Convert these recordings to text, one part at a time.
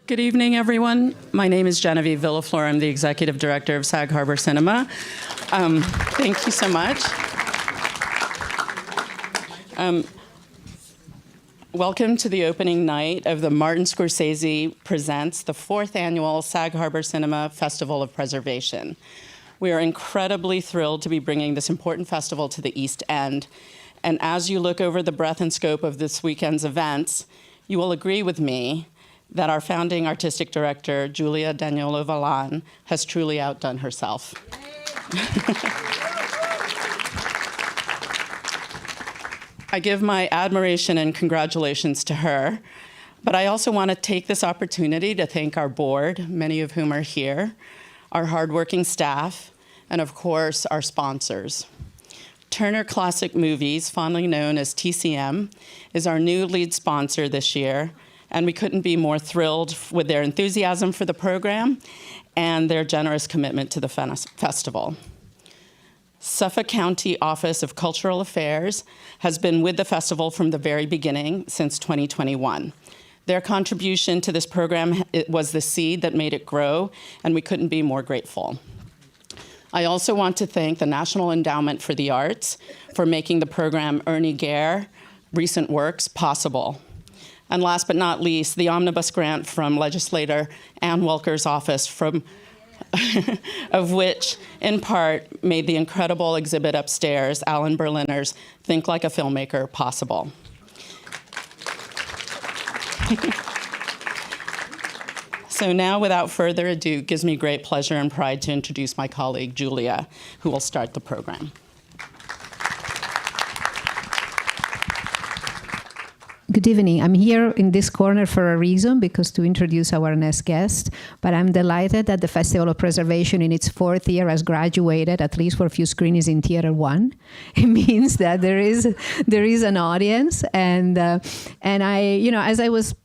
Good evening, everyone. My name is Genevieve Villaflor. I'm the Executive Director of Sag Harbor Cinema. Thank you so much. Welcome to the opening night of the Martin Scorsese Presents, the 4th annual Sag Harbor Cinema Festival of Preservation. We are incredibly thrilled to be bringing this important festival to the East End. And as you look over the breadth and scope of this weekend's events, you will agree with me that our founding artistic director, Giulia Vallan, has truly outdone herself. I give my admiration and congratulations to her, but I also want to take this opportunity to thank our board, many of whom are here, our hardworking staff, and of course, our sponsors. Turner Classic Movies, fondly known as TCM, is our new lead sponsor this year, and we couldn't be more thrilled with their enthusiasm for the program and their generous commitment to the festival. Suffolk County Office of Cultural Affairs has been with the festival from the very beginning since 2021. Their contribution to this program was the seed that made it grow, and we couldn't be more grateful. I also want to thank the National Endowment for the Arts for making the program Ernie Gare Recent Works possible. And last but not least, the omnibus grant from legislator Ann Welker's office, of which, in part, made the incredible exhibit upstairs, Alan Berliner's Think Like a Filmmaker, possible. So now, without further ado, it gives me great pleasure and pride to introduce my colleague, Giulia, who will start the program. Good evening. I'm here in this corner for a reason, because to introduce our next guest, but I'm delighted that the Festival of Preservation in its 4th year has graduated, at least for a few screenings, in Theater 1. It means that there is an audience, and I, as I was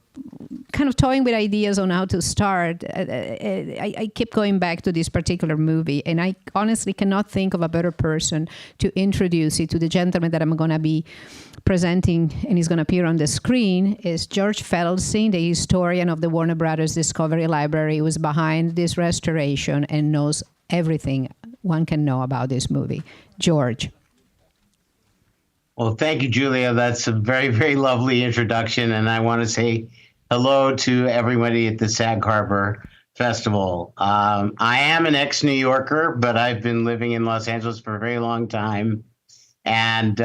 kind of toying with ideas on how to start, I keep going back to this particular movie, and I honestly cannot think of a better person to introduce it to. The gentleman that I'm going to be presenting, and he's going to appear on the screen, is George Feltenstein, the historian of the Warner Brothers Discovery Library, who is behind this restoration and knows everything one can know about this movie. George. Well, thank you, Giulia. That's a very, very lovely introduction, and I want to say hello to everybody at the Sag Harbor Festival. I am an ex-New Yorker, but I've been living in Los Angeles for a very long time. And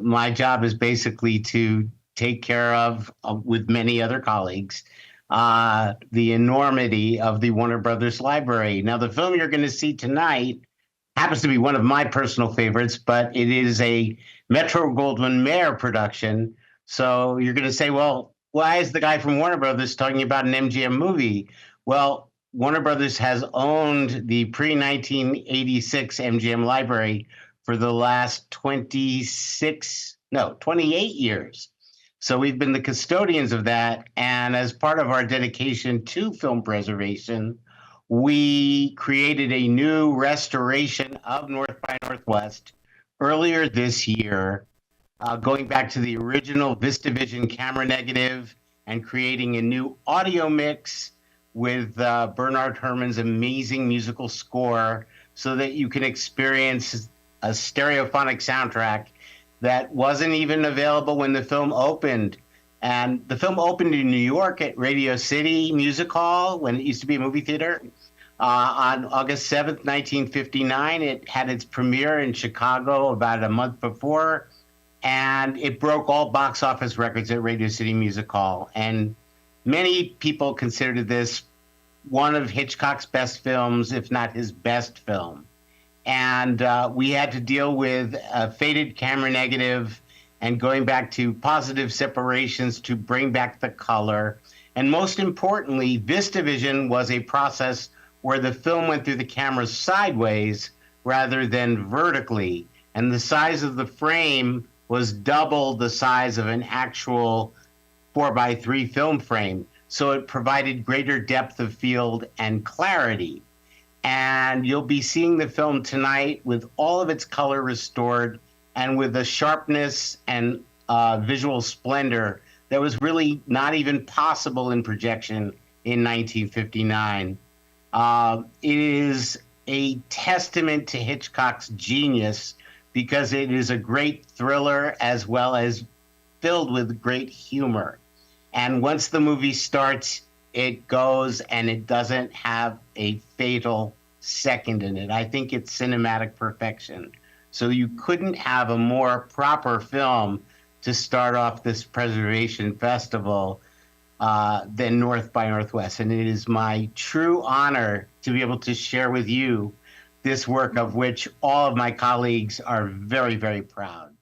my job is basically to take care of, with many other colleagues, the enormity of the Warner Brothers Library. Now, the film you're going to see tonight happens to be one of my personal favorites, but it is a Metro-Goldwyn-Mayer production. So you're going to say, well, why is the guy from Warner Brothers talking about an MGM movie? Well, Warner Brothers has owned the pre-1986 MGM library for the last 28 years. So we've been the custodians of that. And as part of our dedication to film preservation, we created a new restoration of North by Northwest earlier this year, going back to the original VistaVision camera negative and creating a new audio mix with Bernard Herrmann's amazing musical score, so that you can experience a stereophonic soundtrack that wasn't even available when the film opened. And the film opened in New York at Radio City Music Hall, when it used to be a movie theater. On August 7th, 1959, it had its premiere in Chicago about a month before, and it broke all box office records at Radio City Music Hall. And many people considered this one of Hitchcock's best films, if not his best film. And we had to deal with a faded camera negative and going back to positive separations to bring back the color. And most importantly, VistaVision was a process where the film went through the camera sideways rather than vertically. And the size of the frame was double the size of an actual 4:3 film frame. So it provided greater depth of field and clarity. And you'll be seeing the film tonight with all of its color restored and with a sharpness and visual splendor that was really not even possible in projection in 1959. It is a testament to Hitchcock's genius because it is a great thriller as well as filled with great humor. And once the movie starts, it goes and it doesn't have a fatal second in it. I think it's cinematic perfection. So you couldn't have a more proper film to start off this Preservation Festival than North by Northwest. And it is my true honor to be able to share with you this work of which all of my colleagues are very, very proud.